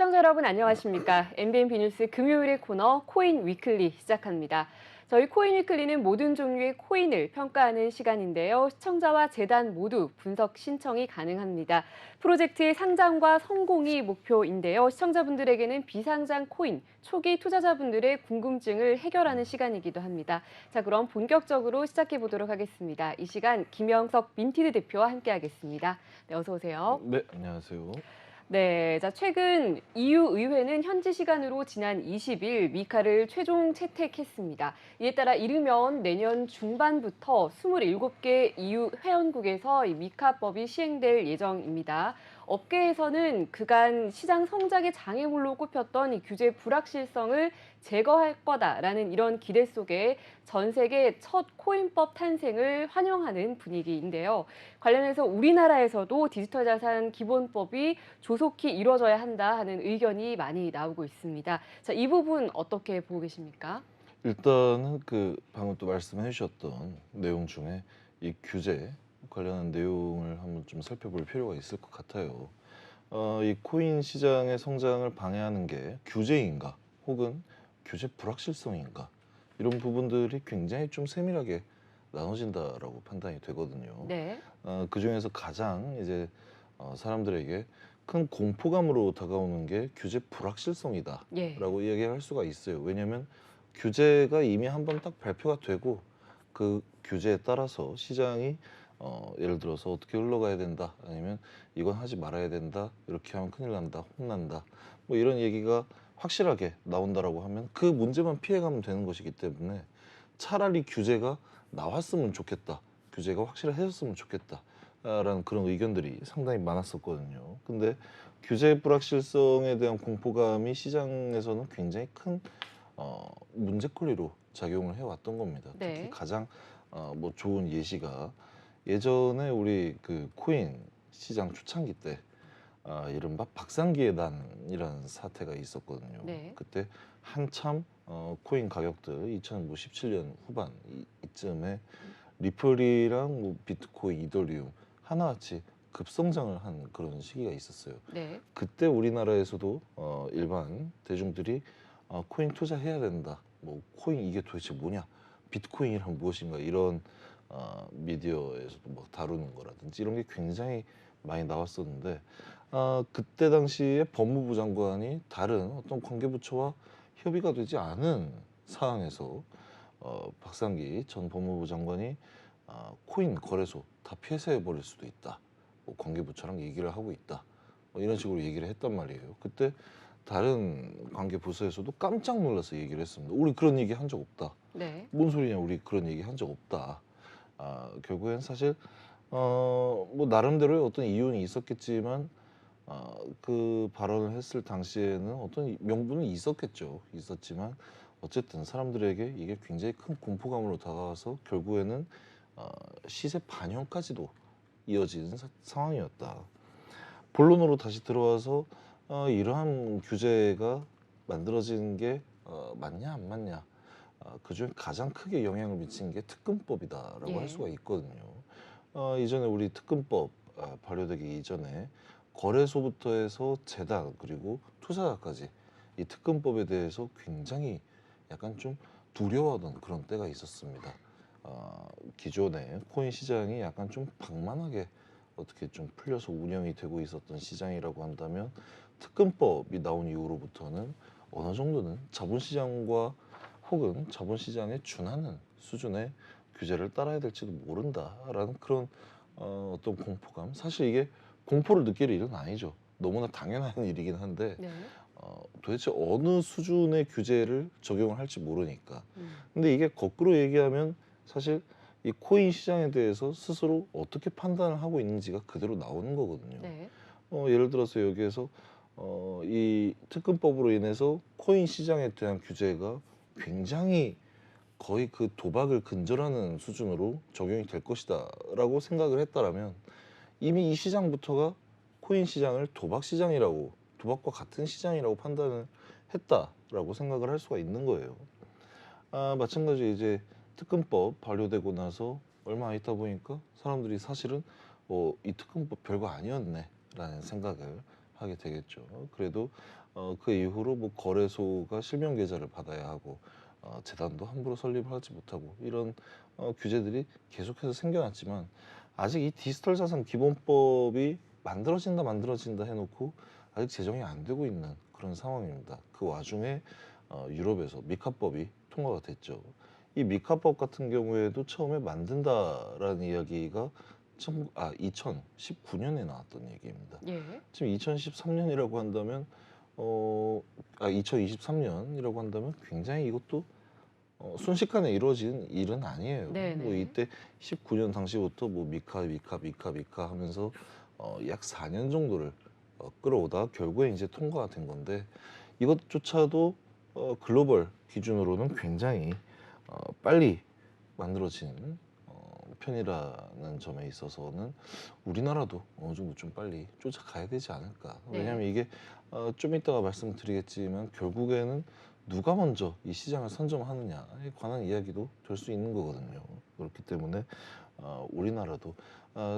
시청자 여러분 안녕하십니까? MBN 비뉴스 금요일의 코너 코인 위클리 시작합니다. 저희 코인 위클리는 모든 종류의 코인을 평가하는 시간인데요. 시청자와 재단 모두 분석 신청이 가능합니다. 프로젝트의 상장과 성공이 목표인데요. 시청자분들에게는 비상장 코인, 초기 투자자분들의 궁금증을 해결하는 시간이기도 합니다. 자, 그럼 본격적으로 시작해 보도록 하겠습니다. 이 시간 김영석 민티드 대표와 함께하겠습니다. 네, 어서 오세요. 네, 안녕하세요. 네, 자, 최근 EU 의회는 현지 시간으로 지난 20일 미카를 최종 채택했습니다. 이에 따라 이르면 내년 중반부터 27개 EU 회원국에서 이 미카법이 시행될 예정입니다. 업계에서는 그간 시장 성장의 장애물로 꼽혔던 이 규제 불확실성을 제거할 거다라는 이런 기대 속에 전 세계 첫 코인법 탄생을 환영하는 분위기인데요. 관련해서 우리나라에서도 디지털 자산 기본법이 조속히 이루어져야 한다 하는 의견이 많이 나오고 있습니다. 자, 이 부분 어떻게 보고 계십니까? 일단은 방금 또 말씀해 주셨던 내용 중에 이 규제 관련한 내용을 한번 좀 살펴볼 필요가 있을 것 같아요. 이 코인 시장의 성장을 방해하는 게 규제인가 혹은 규제 불확실성인가 이런 부분들이 굉장히 좀 세밀하게 나눠진다라고 판단이 되거든요. 네. 그중에서 가장 이제 사람들에게 큰 공포감으로 다가오는 게 규제 예. 불확실성이다라고 이야기할 수가 있어요. 왜냐하면 규제가 이미 한번 딱 발표가 되고 그 규제에 따라서 시장이 예를 들어서 어떻게 흘러가야 된다 아니면 이건 하지 말아야 된다 이렇게 하면 큰일 난다 혼난다 뭐 이런 얘기가 확실하게 나온다라고 하면 그 문제만 피해가면 되는 것이기 때문에 차라리 규제가 나왔으면 좋겠다 규제가 확실해졌으면 좋겠다 라는 그런 의견들이 상당히 많았었거든요. 근데 규제 불확실성에 대한 공포감이 시장에서는 굉장히 큰 문제거리로 작용을 해왔던 겁니다. 특히 네. 가장 뭐 좋은 예시가 예전에 우리 그 코인 시장 초창기 때 이른바 박상기의 난이라는 사태가 있었거든요. 네. 그때 한참 코인 가격들 2017년 후반 이쯤에 리플이랑 뭐 비트코인, 이더리움 하나같이 급성장을 한 그런 시기가 있었어요. 네. 그때 우리나라에서도 일반 대중들이 코인 투자해야 된다. 뭐 코인 이게 도대체 뭐냐? 비트코인이란 무엇인가? 이런 미디어에서도 막 다루는 거라든지 이런 게 굉장히 많이 나왔었는데 그때 당시에 법무부 장관이 다른 어떤 관계부처와 협의가 되지 않은 상황에서 박상기 전 법무부 장관이 코인 거래소 다 폐쇄해 버릴 수도 있다. 뭐 관계부처랑 얘기를 하고 있다. 뭐 이런 식으로 얘기를 했단 말이에요. 그때 다른 관계 부서에서도 깜짝 놀라서 얘기를 했습니다. 우리 그런 얘기 한 적 없다. 네. 뭔 소리냐? 우리 그런 얘기 한 적 없다. 결국엔 사실 뭐 나름대로의 어떤 이유는 있었겠지만 그 발언을 했을 당시에는 어떤 명분은 있었겠죠. 있었지만 어쨌든 사람들에게 이게 굉장히 큰 공포감으로 다가와서 결국에는 시세 반영까지도 이어지는 상황이었다. 본론으로 다시 들어와서 이러한 규제가 만들어진 게 맞냐 안 맞냐 그중에 가장 크게 영향을 미친 게 특검법이다라고 할 예. 수가 있거든요. 이전에 우리 특검법 발효되기 이전에 거래소부터 해서 재단 그리고 투자자까지 이 특검법에 대해서 굉장히 약간 좀 두려워하던 그런 때가 있었습니다. 기존의 코인 시장이 약간 좀 방만하게 어떻게 좀 풀려서 운영이 되고 있었던 시장이라고 한다면 특검법이 나온 이후로부터는 어느 정도는 자본시장과 혹은 자본시장에 준하는 수준의 규제를 따라야 될지도 모른다라는 그런 어떤 공포감. 사실 이게 공포를 느낄 일은 아니죠. 너무나 당연한 일이긴 한데 네. 도대체 어느 수준의 규제를 적용을 할지 모르니까. 음. 근데 이게 거꾸로 얘기하면 사실 이 코인 시장에 대해서 스스로 어떻게 판단을 하고 있는지가 그대로 나오는 거거든요. 네. 예를 들어서 여기에서 이 특검법으로 인해서 코인 시장에 대한 규제가 굉장히 거의 그 도박을 근절하는 수준으로 적용이 될 것이다라고 생각을 했다라면 이미 이 시장부터가 코인 시장을 도박 시장이라고 도박과 같은 시장이라고 판단을 했다라고 생각을 할 수가 있는 거예요. 마찬가지 이제 특검법 발효되고 나서 얼마 있다 보니까 사람들이 사실은 이 특검법 별거 아니었네라는 생각을 하게 되겠죠. 그래도 그 이후로 뭐 거래소가 실명 계좌를 받아야 하고 재단도 함부로 설립을 하지 못하고 이런 규제들이 계속해서 생겨났지만 아직 이 디지털 자산 기본법이 만들어진다 해놓고 아직 제정이 안 되고 있는 그런 상황입니다. 그 와중에 유럽에서 미카법이 통과가 됐죠. 이 미카법 같은 경우에도 처음에 만든다라는 이야기가 2019년에 나왔던 얘기입니다. 예. 지금 2013년이라고 한다면 2023년이라고 한다면 굉장히 이것도 순식간에 이루어진 일은 아니에요. 네네. 뭐 이때 19년 당시부터 뭐 미카 하면서 약 4년 정도를 끌어오다 결국에 이제 통과가 된 건데 이것조차도 글로벌 기준으로는 굉장히 빨리 만들어진 편이라는 점에 있어서는 우리나라도 어느 정도 좀 빨리 쫓아가야 되지 않을까. 네. 왜냐하면 이게 좀 이따가 말씀드리겠지만 결국에는 누가 먼저 이 시장을 선점하느냐에 관한 이야기도 될 수 있는 거거든요. 그렇기 때문에 우리나라도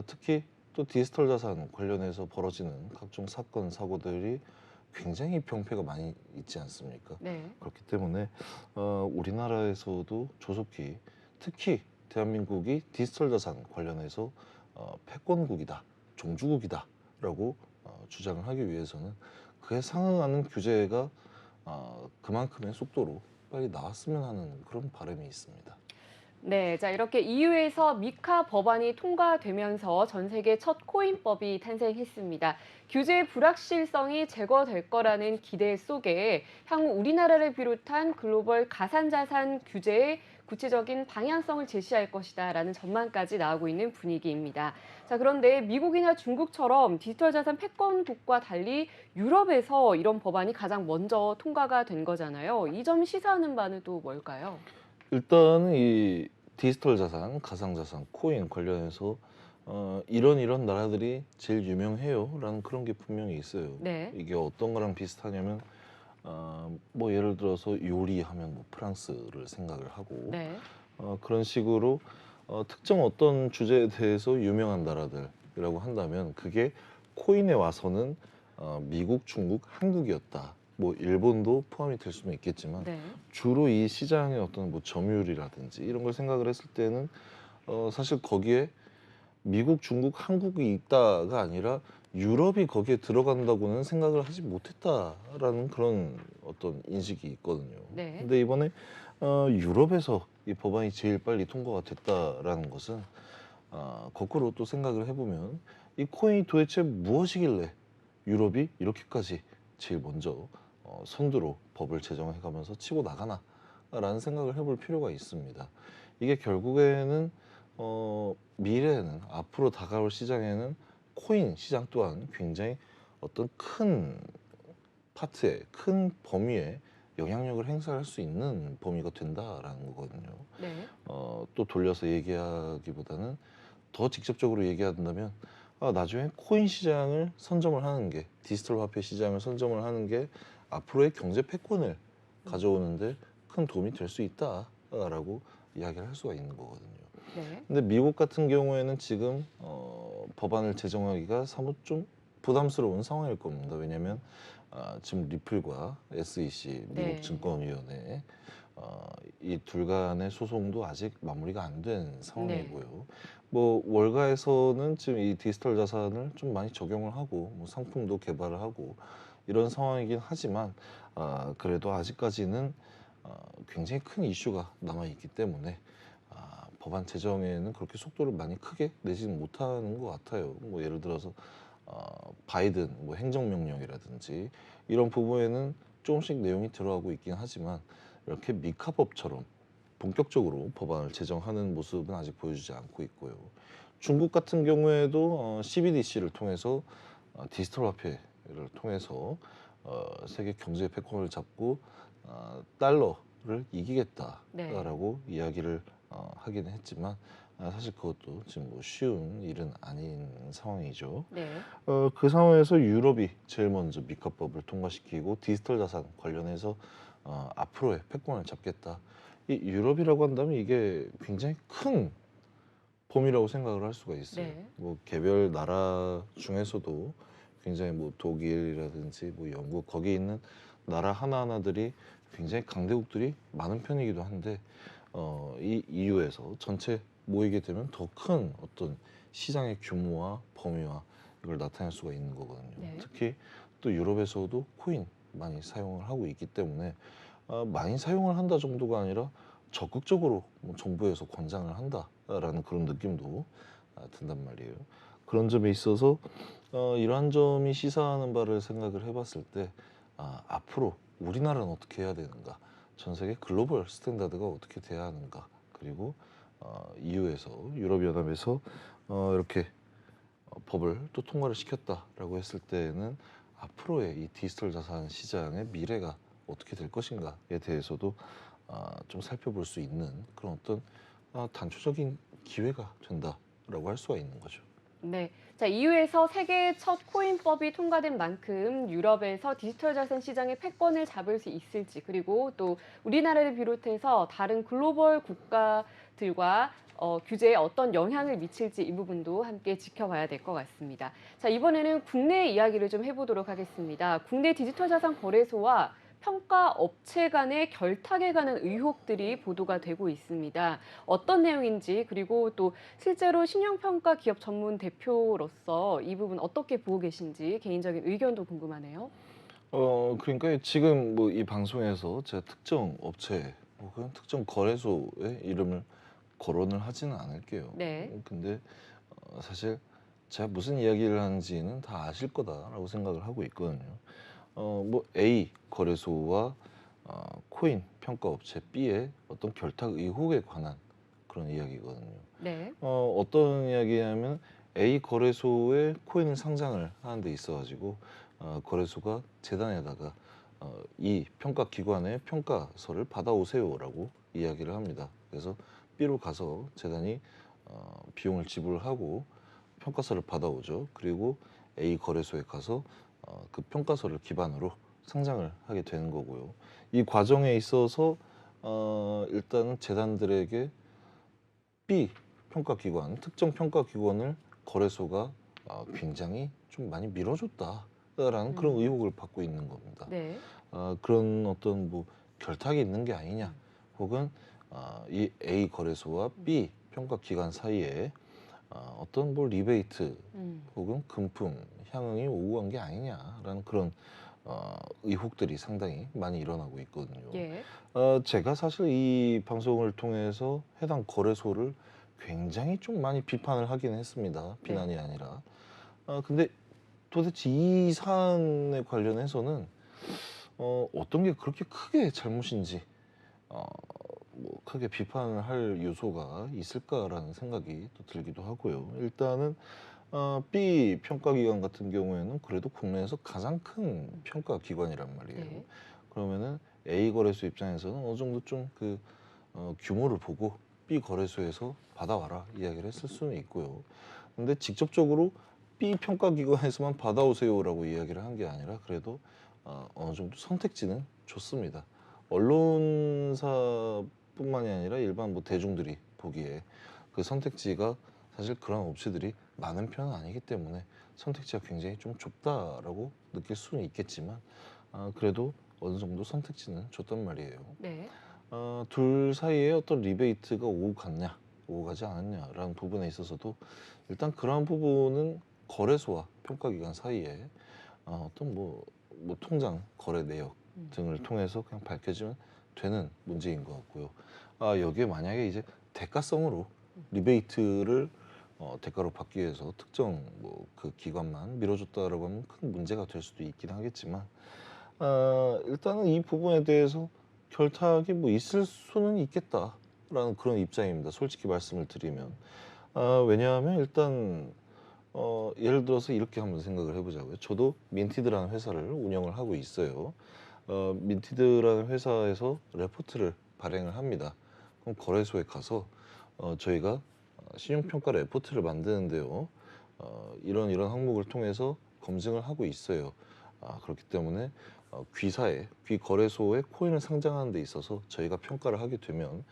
특히 또 디지털 자산 관련해서 벌어지는 각종 사건 사고들이 굉장히 병폐가 많이 있지 않습니까? 네. 그렇기 때문에 우리나라에서도 조속히 특히 대한민국이 디지털 자산 관련해서 패권국이다, 종주국이다라고 주장을 하기 위해서는 그에 상응하는 규제가 그만큼의 속도로 빨리 나왔으면 하는 그런 바람이 있습니다. 네, 자 이렇게 EU에서 미카 법안이 통과되면서 전 세계 첫 코인법이 탄생했습니다. 규제의 불확실성이 제거될 거라는 기대 속에 향후 우리나라를 비롯한 글로벌 가상자산 규제의 구체적인 방향성을 제시할 것이다라는 전망까지 나오고 있는 분위기입니다. 자, 그런데 미국이나 중국처럼 디지털 자산 패권국과 달리 유럽에서 이런 법안이 가장 먼저 통과가 된 거잖아요. 이 점 시사하는 바는 또 뭘까요? 일단은 이 디지털 자산, 가상 자산, 코인 관련해서 이런 나라들이 제일 유명해요라는 그런 게 분명히 있어요. 네. 이게 어떤 거랑 비슷하냐면 뭐 예를 들어서 요리하면 뭐 프랑스를 생각을 하고 네. 그런 식으로 특정 어떤 주제에 대해서 유명한 나라들이라고 한다면 그게 코인에 와서는 미국, 중국, 한국이었다. 뭐 일본도 포함이 될 수는 있겠지만 네. 주로 이 시장의 어떤 뭐 점유율이라든지 이런 걸 생각을 했을 때는 사실 거기에 미국, 중국, 한국이 있다가 아니라 유럽이 거기에 들어간다고는 생각을 하지 못했다라는 그런 어떤 인식이 있거든요. 네. 근데 이번에 유럽에서 이 법안이 제일 빨리 통과가 됐다라는 것은 거꾸로 또 생각을 해보면 이 코인이 도대체 무엇이길래 유럽이 이렇게까지 제일 먼저 선두로 법을 제정해가면서 치고 나가나라는 생각을 해볼 필요가 있습니다. 이게 결국에는 미래에는 앞으로 다가올 시장에는 코인 시장 또한 굉장히 어떤 큰 파트에 큰 범위에 영향력을 행사할 수 있는 범위가 된다라는 거거든요. 네. 또 돌려서 얘기하기보다는 더 직접적으로 얘기한다면 나중에 코인 시장을 선점을 하는 게 디지털 화폐 시장을 선점을 하는 게 앞으로의 경제 패권을 가져오는데 큰 도움이 될 수 있다라고 이야기를 할 수가 있는 거거든요. 네. 근데 미국 같은 경우에는 지금 법안을 제정하기가 사뭇 좀 부담스러운 상황일 겁니다. 왜냐하면 지금 리플과 SEC 미국 네. 증권위원회 이 둘 간의 소송도 아직 마무리가 안 된 상황이고요. 뭐 월가에서는 지금 이 디지털 자산을 좀 많이 적용을 하고 뭐 상품도 개발을 하고 이런 상황이긴 하지만 그래도 아직까지는 굉장히 큰 이슈가 남아 있기 때문에 법안 제정에는 그렇게 속도를 많이 크게 내지는 못하는 것 같아요. 뭐 예를 들어서 바이든 뭐 행정명령이라든지 이런 부분에는 조금씩 내용이 들어가고 있긴 하지만 이렇게 미카법처럼 본격적으로 법안을 제정하는 모습은 아직 보여주지 않고 있고요. 중국 같은 경우에도 CBDC를 통해서 디지털 화폐를 통해서 세계 경제 패권을 잡고 달러를 이기겠다라고 이야기를 하기는 했지만 사실 그것도 지금 뭐 쉬운 일은 아닌 상황이죠. 네. 그 상황에서 유럽이 제일 먼저 미카법을 통과시키고 디지털 자산 관련해서 앞으로의 패권을 잡겠다. 이 유럽이라고 한다면 이게 굉장히 큰 범위라고 생각을 할 수가 있어요. 네. 뭐 개별 나라 중에서도 굉장히 뭐 독일이라든지 뭐 영국 거기에 있는 나라 하나하나들이 굉장히 강대국들이 많은 편이기도 한데 이 EU에서 전체 모이게 되면 더 큰 어떤 시장의 규모와 범위와 이걸 나타낼 수가 있는 거거든요. 네. 특히 또 유럽에서도 코인 많이 사용을 하고 있기 때문에 많이 사용을 한다 정도가 아니라 적극적으로 뭐 정부에서 권장을 한다라는 그런 느낌도 든단 말이에요. 그런 점에 있어서 이러한 점이 시사하는 바를 생각을 해봤을 때 앞으로 우리나라는 어떻게 해야 되는가, 전 세계 글로벌 스탠다드가 어떻게 돼야 하는가, 그리고 EU에서 유럽연합에서 이렇게 법을 또 통과를 시켰다라고 했을 때는 앞으로의 이 디지털 자산 시장의 미래가 어떻게 될 것인가에 대해서도 좀 살펴볼 수 있는 그런 어떤 단초적인 기회가 된다라고 할 수가 있는 거죠. 네. 자, EU에서 세계 첫 코인법이 통과된 만큼 유럽에서 디지털 자산 시장의 패권을 잡을 수 있을지, 그리고 또 우리나라를 비롯해서 다른 글로벌 국가들과 규제에 어떤 영향을 미칠지 이 부분도 함께 지켜봐야 될 것 같습니다. 자, 이번에는 국내 이야기를 좀 해보도록 하겠습니다. 국내 디지털 자산 거래소와 평가 업체 간의 결탁에 관한 의혹들이 보도가 되고 있습니다. 어떤 내용인지, 그리고 또 실제로 신용평가 기업 전문 대표로서 이 부분 어떻게 보고 계신지 개인적인 의견도 궁금하네요. 그러니까 지금 뭐 이 방송에서 제가 특정 업체 혹은 특정 거래소의 이름을 거론을 하지는 않을게요. 네. 근데 사실 제가 무슨 이야기를 하는지는 다 아실 거다라고 생각을 하고 있거든요. 뭐 A 거래소와 코인 평가 업체 B의 어떤 결탁 의혹에 관한 그런 이야기거든요. 네. 어떤 이야기냐면 A 거래소에 코인을 상장을 하는 데 있어가지고 거래소가 재단에다가 이 평가 기관의 평가서를 받아오세요라고 이야기를 합니다. 그래서 B로 가서 재단이 비용을 지불하고 평가서를 받아오죠. 그리고 A 거래소에 가서 그 평가서를 기반으로 상장을 하게 되는 거고요. 이 과정에 있어서 일단은 재단들에게 B 평가기관, 특정 평가기관을 거래소가 굉장히 좀 많이 밀어줬다라는 그런 의혹을 받고 있는 겁니다. 네. 그런 어떤 뭐 결탁이 있는 게 아니냐, 혹은 이 A 거래소와 B 평가기관 사이에 어떤 뭐 리베이트 혹은 금품 향응이 오고 간 게 아니냐라는 그런 의혹들이 상당히 많이 일어나고 있거든요. 예. 제가 사실 이 방송을 통해서 해당 거래소를 굉장히 좀 많이 비판을 하긴 했습니다. 네. 비난이 아니라. 근데 도대체 이 사안에 관련해서는 어떤 게 그렇게 크게 잘못인지 어, 뭐 크게 비판을 할 요소가 있을까라는 생각이 또 들기도 하고요. 일단은 B 평가기관 같은 경우에는 그래도 국내에서 가장 큰 평가기관이란 말이에요. 네. 그러면은 A 거래소 입장에서는 어느 정도 좀 그 규모를 보고 B 거래소에서 받아와라 이야기를 했을 수는 있고요. 근데 직접적으로 B 평가기관에서만 받아오세요라고 이야기를 한 게 아니라 그래도 어느 정도 선택지는 줬습니다. 언론사뿐만이 아니라 일반 뭐 대중들이 보기에 그 선택지가 사실 그런 업체들이 많은 편은 아니기 때문에 선택지가 굉장히 좀 좁다라고 느낄 수는 있겠지만 그래도 어느 정도 선택지는 줬단 말이에요. 네. 둘 사이에 어떤 리베이트가 오고 갔냐, 오고 가지 않았냐라는 부분에 있어서도 일단 그러한 부분은 거래소와 평가기관 사이에 어떤 뭐 통장 거래 내역 등을 통해서 그냥 밝혀지면 되는 문제인 것 같고요. 여기에 만약에 이제 대가성으로 리베이트를 대가로 받기 위해서 특정 뭐 그 기관만 밀어줬다라고 하면 큰 문제가 될 수도 있긴 하겠지만 일단은 이 부분에 대해서 결탁이 뭐 있을 수는 있겠다라는 그런 입장입니다. 솔직히 말씀을 드리면 왜냐하면 일단 예를 들어서 이렇게 한번 생각을 해보자고요. 저도 민티드라는 회사를 운영을 하고 있어요. 민티드라는 회사에서 레포트를 발행을 합니다. 그럼 거래소에 가서 저희가 신용평가 레포트를 만드는데요. 이런 항목을 통해서 검증을 하고 있어요. 그렇기 때문에 귀 거래소에 코인을 상장하는 데 있어서 저희가 평가를 하게 되면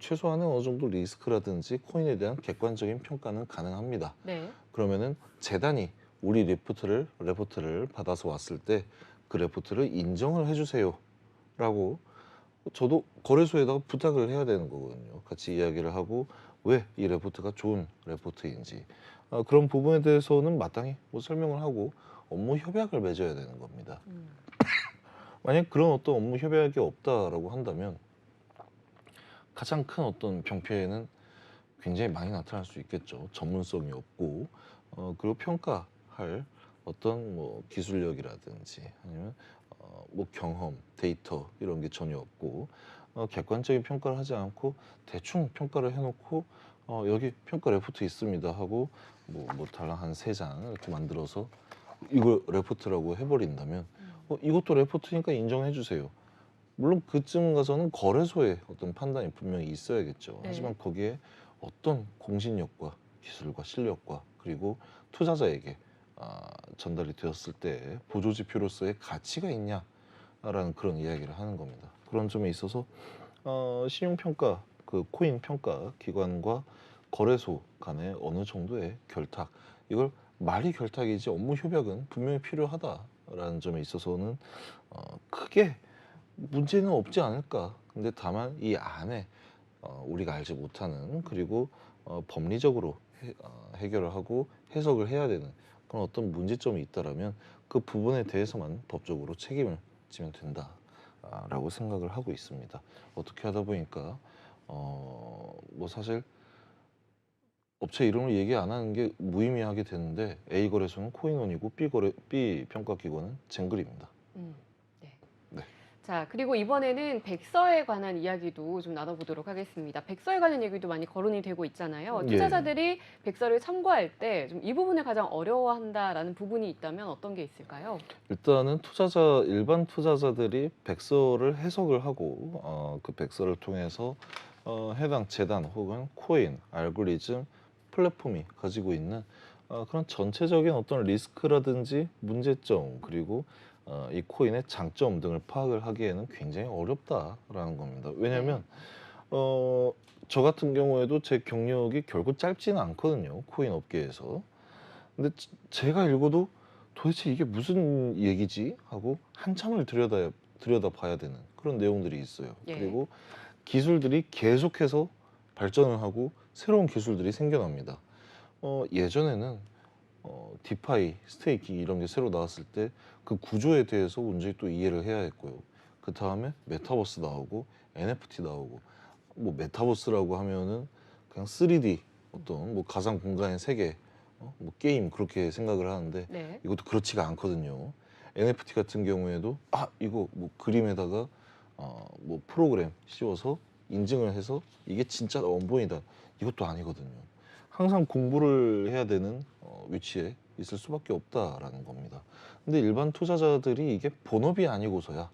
최소한의 어느 정도 리스크라든지 코인에 대한 객관적인 평가는 가능합니다. 네. 그러면은 재단이 우리 레포트를 받아서 왔을 때 그 레포트를 인정을 해주세요라고 저도 거래소에다가 부탁을 해야 되는 거거든요. 같이 이야기를 하고 왜 이 레포트가 좋은 레포트인지 그런 부분에 대해서는 마땅히 뭐 설명을 하고 업무 협약을 맺어야 되는 겁니다. 만약 그런 어떤 업무 협약이 없다라고 한다면 가장 큰 어떤 병폐는 굉장히 많이 나타날 수 있겠죠. 전문성이 없고 그리고 평가할 어떤 뭐 기술력이라든지 아니면 뭐 경험, 데이터 이런 게 전혀 없고 객관적인 평가를 하지 않고 대충 평가를 해놓고 여기 평가 레포트 있습니다 하고 뭐 달랑 한 3장 이렇게 만들어서 이걸 레포트라고 해버린다면 이것도 레포트니까 인정해 주세요. 물론 그쯤 가서는 거래소의 어떤 판단이 분명히 있어야겠죠. 네. 하지만 거기에 어떤 공신력과 기술과 실력과 그리고 투자자에게 전달이 되었을 때 보조지표로서의 가치가 있냐라는 그런 이야기를 하는 겁니다. 그런 점에 있어서 신용평가, 그 코인 평가 기관과 거래소 간의 어느 정도의 결탁, 이걸 말이 결탁이지 업무 협약은 분명히 필요하다라는 점에 있어서는 크게 문제는 없지 않을까. 근데 다만 이 안에 우리가 알지 못하는 그리고 법리적으로 해결을 하고 해석을 해야 되는 그런 어떤 문제점이 있다라면 그 부분에 대해서만 법적으로 책임을 지면 된다라고 생각을 하고 있습니다. 어떻게 하다 보니까 뭐 사실 업체 이름을 얘기 안 하는 게 무의미하게 되는데 A 거래소는 코인원이고 B 평가 기관은 쟁글입니다. 네. 네. 자, 그리고 이번에는 백서에 관한 이야기도 좀 나눠보도록 하겠습니다. 백서에 관한 얘기도 많이 거론이 되고 있잖아요. 예. 투자자들이 백서를 참고할 때 좀 이 부분을 가장 어려워한다라는 부분이 있다면 어떤 게 있을까요? 일단은 일반 투자자들이 백서를 해석을 하고 그 백서를 통해서 해당 재단 혹은 코인, 알고리즘, 플랫폼이 가지고 있는 그런 전체적인 어떤 리스크라든지 문제점 그리고 이 코인의 장점 등을 파악을 하기에는 굉장히 어렵다라는 겁니다. 왜냐하면 저 같은 경우에도 제 경력이 결국 짧지는 않거든요. 코인 업계에서. 근데 제가 읽어도 도대체 이게 무슨 얘기지? 하고 한참을 들여다 봐야 되는 그런 내용들이 있어요. 예. 그리고 기술들이 계속해서 발전을 하고 새로운 기술들이 생겨납니다. 예전에는 디파이, 스테이킹 이런 게 새로 나왔을 때 그 구조에 대해서 온전히 또 이해를 해야 했고요. 그 다음에 메타버스 나오고 NFT 나오고 뭐 메타버스라고 하면은 그냥 3D 어떤 뭐 가상 공간의 세계 뭐 게임 그렇게 생각을 하는데 네. 이것도 그렇지가 않거든요. NFT 같은 경우에도 이거 뭐 그림에다가 뭐 프로그램 씌워서 인증을 해서 이게 진짜 원본이다 이것도 아니거든요. 항상 공부를 해야 되는 위치에 있을 수밖에 없다라는 겁니다. 근데 일반 투자자들이 이게 본업이 아니고서야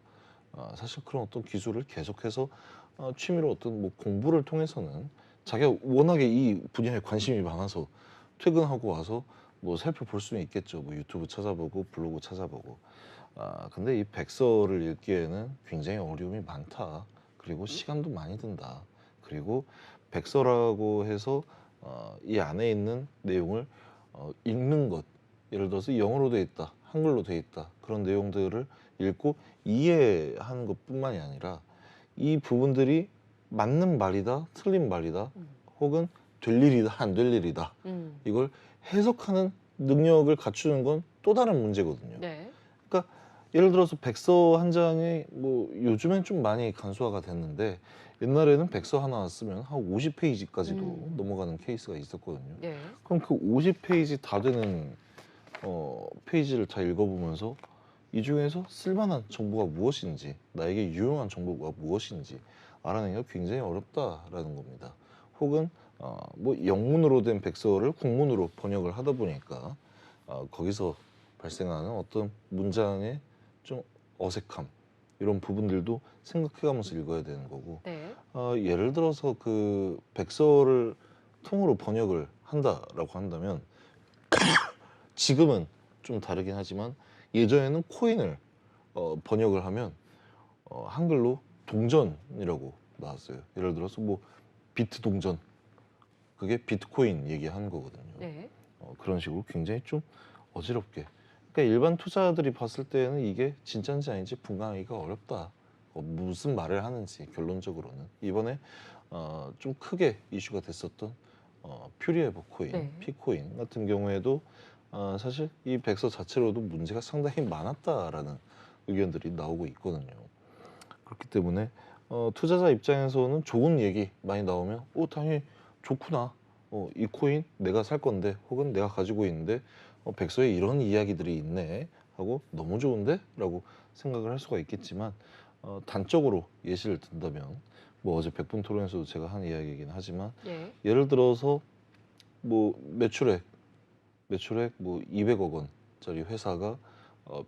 사실 그런 어떤 기술을 계속해서 취미로 어떤 뭐 공부를 통해서는 자기가 워낙에 이 분야에 관심이 많아서 퇴근하고 와서 뭐 살펴볼 수는 있겠죠. 뭐 유튜브 찾아보고 블로그 찾아보고. 근데 이 백서를 읽기에는 굉장히 어려움이 많다. 그리고 시간도 많이 든다. 그리고 백서라고 해서 이 안에 있는 내용을 읽는 것. 예를 들어서 영어로 돼 있다, 한글로 돼 있다. 그런 내용들을 읽고 이해하는 것뿐만이 아니라 이 부분들이 맞는 말이다, 틀린 말이다, 혹은 될 일이다, 안 될 일이다. 이걸 해석하는 능력을 갖추는 건 또 다른 문제거든요. 네. 그러니까 예를 들어서 백서 한 장이 뭐 요즘엔 좀 많이 간소화가 됐는데 옛날에는 백서 하나 쓰면 한 50페이지까지도 넘어가는 케이스가 있었거든요. 네. 그럼 그 50페이지 다 되는 페이지를 다 읽어보면서 이 중에서 쓸만한 정보가 무엇인지, 나에게 유용한 정보가 무엇인지 알아내기가 굉장히 어렵다라는 겁니다. 혹은 뭐 영문으로 된 백서를 국문으로 번역을 하다 보니까 거기서 발생하는 어떤 문장의 좀 어색함 이런 부분들도 생각해가면서 읽어야 되는 거고 네. 예를 들어서 그 백서를 통으로 번역을 한다라고 한다면 지금은 좀 다르긴 하지만 예전에는 코인을 번역을 하면 한글로 동전이라고 나왔어요. 예를 들어서 뭐 비트 동전 그게 비트코인 얘기하는 거거든요. 네. 그런 식으로 굉장히 좀 어지럽게. 그러니까 일반 투자자들이 봤을 때는 이게 진짜인지 아닌지 분간하기가 어렵다. 무슨 말을 하는지 결론적으로는 이번에 좀 크게 이슈가 됐었던 퓨리에버 코인, 네. 피코인 같은 경우에도 사실 이 백서 자체로도 문제가 상당히 많았다라는 의견들이 나오고 있거든요. 그렇기 때문에 투자자 입장에서는 좋은 얘기 많이 나오면 당연히 좋구나. 이 코인 내가 살 건데 혹은 내가 가지고 있는데 백서에 이런 이야기들이 있네 하고 너무 좋은데? 라고 생각을 할 수가 있겠지만 단적으로 예시를 든다면 뭐 어제 백분 토론에서도 제가 한 이야기이긴 하지만 예. 예를 들어서 뭐 매출액 뭐 200억 원짜리 회사가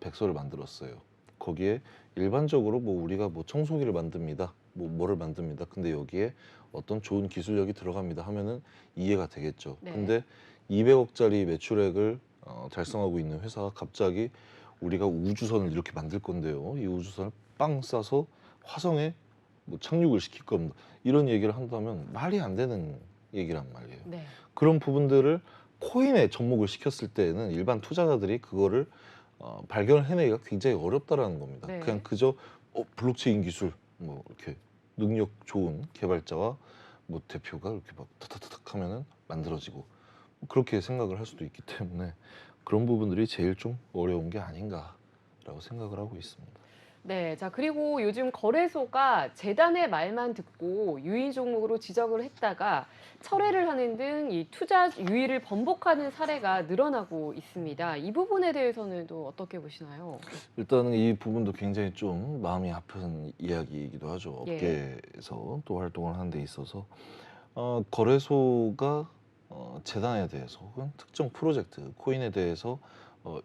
백서를 만들었어요. 거기에 일반적으로 뭐 우리가 뭐 청소기를 만듭니다. 뭐 뭐를 만듭니다. 근데 여기에 어떤 좋은 기술력이 들어갑니다 하면은 이해가 되겠죠. 네. 근데 200억짜리 매출액을 달성하고 있는 회사가 갑자기 우리가 우주선을 이렇게 만들 건데요. 이 우주선을 빵 쏴서 화성에 뭐 착륙을 시킬 겁니다. 이런 얘기를 한다면 말이 안 되는 얘기란 말이에요. 네. 그런 부분들을 코인에 접목을 시켰을 때는 일반 투자자들이 그거를 발견을 해내기가 굉장히 어렵다라는 겁니다. 네. 그냥 그저 블록체인 기술 뭐 이렇게 능력 좋은 개발자와 뭐 대표가 이렇게 막 타타타닥 하면은 만들어지고 그렇게 생각을 할 수도 있기 때문에 그런 부분들이 제일 좀 어려운 게 아닌가라고 생각을 하고 있습니다. 네. 자, 그리고 요즘 거래소가 재단의 말만 듣고 유의 종목으로 지정을 했다가 철회를 하는 등 이 투자 유의를 번복하는 사례가 늘어나고 있습니다. 이 부분에 대해서는 또 어떻게 보시나요? 일단은 이 부분도 굉장히 좀 마음이 아픈 이야기이기도 하죠. 예. 업계에서 또 활동을 하는 데 있어서 거래소가 재단에 대해서 혹은 특정 프로젝트, 코인에 대해서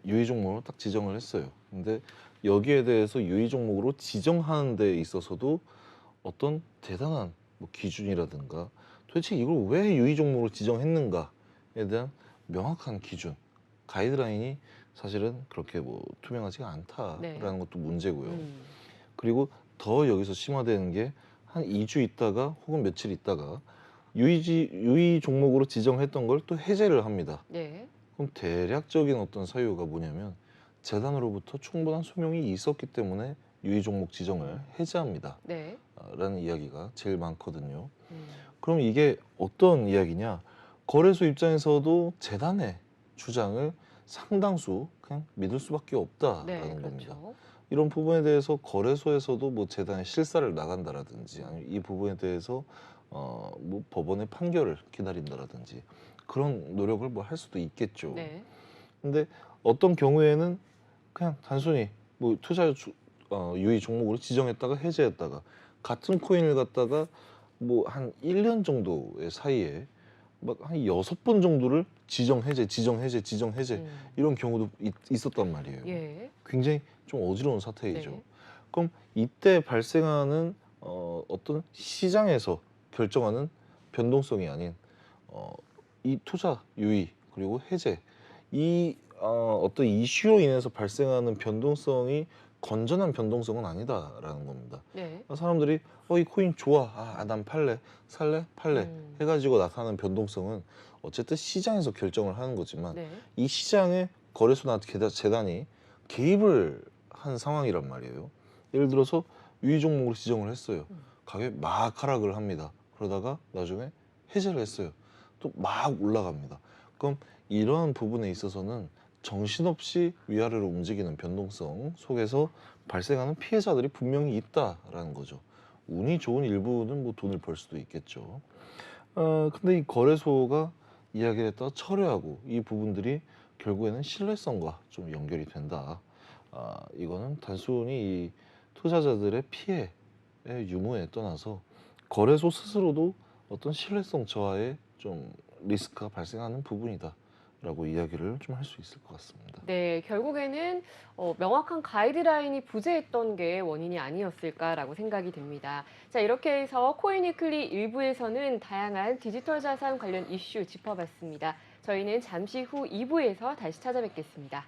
유의 종목으로 딱 지정을 했어요. 근데 여기에 대해서 유의 종목으로 지정하는 데 있어서도 어떤 대단한 뭐 기준이라든가 도대체 이걸 왜 유의 종목으로 지정했는가에 대한 명확한 기준, 가이드라인이 사실은 그렇게 뭐 투명하지가 않다라는 네. 것도 문제고요. 음. 그리고 더 여기서 심화되는 게 한 2주 있다가 혹은 며칠 있다가 유의 종목으로 지정했던 걸 또 해제를 합니다. 네. 그럼 대략적인 어떤 사유가 뭐냐면 재단으로부터 충분한 소명이 있었기 때문에 유의 종목 지정을 해제합니다. 네. 라는 이야기가 제일 많거든요. 음. 그럼 이게 어떤 이야기냐? 거래소 입장에서도 재단의 주장을 상당수 그냥 믿을 수밖에 없다라는 네. 겁니다. 그렇죠. 이런 부분에 대해서 거래소에서도 뭐 재단의 실사를 나간다라든지 아니면 이 부분에 대해서 뭐 법원의 판결을 기다린다라든지 그런 노력을 뭐 할 수도 있겠죠. 네. 근데 어떤 경우에는 그냥 단순히 뭐 유의 종목으로 지정했다가 해제했다가 같은 코인을 갖다가 뭐 한 1년 정도의 사이에 막 한 6번 정도를 지정 해제 음. 이런 경우도 있었단 말이에요. 예. 굉장히 좀 어지러운 사태이죠. 네. 그럼 이때 발생하는 어떤 시장에서 결정하는 변동성이 아닌 이 투자 유의 그리고 해제 이 어떤 이슈로 인해서 발생하는 변동성이 건전한 변동성은 아니다라는 겁니다. 네. 사람들이 이 코인 좋아, 난 팔래, 살래, 팔래 해가지고 나타나는 변동성은 어쨌든 시장에서 결정을 하는 거지만 네. 이 시장에 거래소나 재단이 개입을 한 상황이란 말이에요. 예를 들어서 유의 종목으로 지정을 했어요. 가격이 막 하락을 합니다. 그러다가 나중에 해제를 했어요. 또 막 올라갑니다. 그럼 이러한 부분에 있어서는 정신없이 위아래로 움직이는 변동성 속에서 발생하는 피해자들이 분명히 있다라는 거죠. 운이 좋은 일부는 뭐 돈을 벌 수도 있겠죠. 근데 이 거래소가 이야기를 했다가 철회하고 이 부분들이 결국에는 신뢰성과 좀 연결이 된다. 이거는 단순히 이 투자자들의 피해의 유무에 떠나서 거래소 스스로도 어떤 신뢰성 저하의 좀 리스크가 발생하는 부분이다. 라고 이야기를 좀 할 수 있을 것 같습니다. 네, 결국에는 명확한 가이드라인이 부재했던 게 원인이 아니었을까라고 생각이 됩니다. 자, 이렇게 해서 코인위클리 1부에서는 다양한 디지털 자산 관련 이슈 짚어봤습니다. 저희는 잠시 후 2부에서 다시 찾아뵙겠습니다.